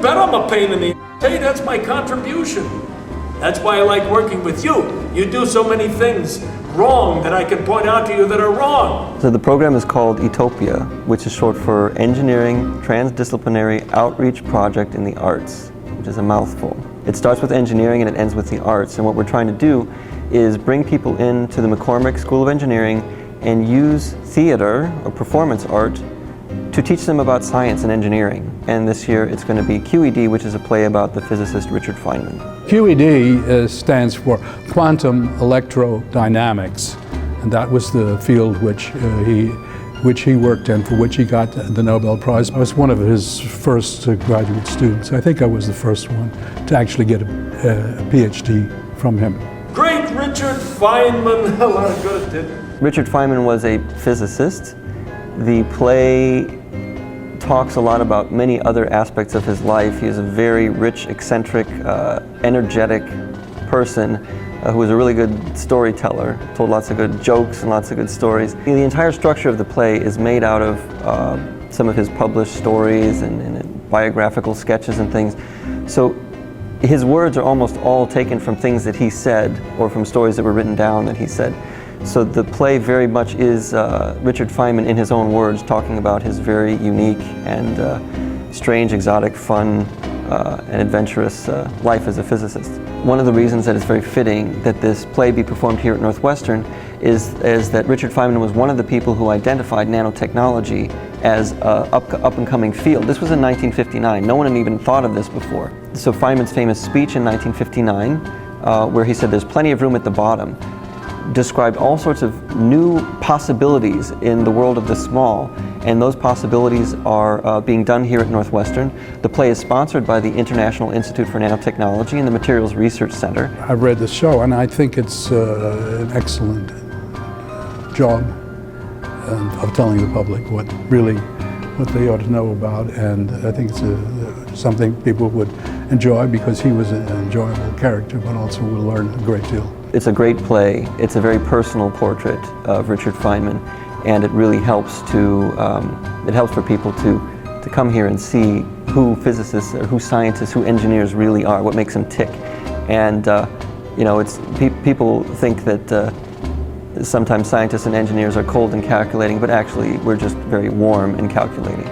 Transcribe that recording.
bet I'm a pain in the ass. Hey, that's my contribution. That's why I like working with you. You do so many things wrong that I can point out to you that are wrong. So the program is called Utopia, which is short for Engineering Transdisciplinary Outreach Project in the Arts, which is a mouthful. It starts with engineering and it ends with the arts, and what we're trying to do is bring people into the McCormick School of Engineering and use theater or performance art to teach them about science and engineering. And this year it's going to be QED, which is a play about the physicist Richard Feynman. QED stands for Quantum Electrodynamics, and that was the field which he worked in, for which he got the Nobel Prize. I was one of his first graduate students. I think I was the first one to actually get a PhD from him. Great Richard Feynman. A lot of good, didn't it? Richard Feynman was a physicist. The play talks a lot about many other aspects of his life. He is a very rich, eccentric, energetic person who was a really good storyteller, told lots of good jokes and lots of good stories. The entire structure of the play is made out of some of his published stories and biographical sketches and things. So his words are almost all taken from things that he said or from stories that were written down that he said. So the play very much is Richard Feynman in his own words talking about his very unique and strange, exotic, fun and adventurous life as a physicist. One of the reasons that it's very fitting that this play be performed here at Northwestern is that Richard Feynman was one of the people who identified nanotechnology as an up-and-coming field. This was in 1959. No one had even thought of this before. So Feynman's famous speech in 1959, where he said there's plenty of room at the bottom, described all sorts of new possibilities in the world of the small, and those possibilities are being done here at Northwestern. The play is sponsored by the International Institute for Nanotechnology and the Materials Research Center. I've read the show and I think it's an excellent job of telling the public what they ought to know about, and I think it's something people would enjoy because he was an enjoyable character, but also will learn a great deal. It's a great play. It's a very personal portrait of Richard Feynman, and it really helps for people to come here and see who physicists, or who scientists, who engineers really are, what makes them tick. And you know, people think that sometimes scientists and engineers are cold and calculating, but actually we're just very warm and calculating.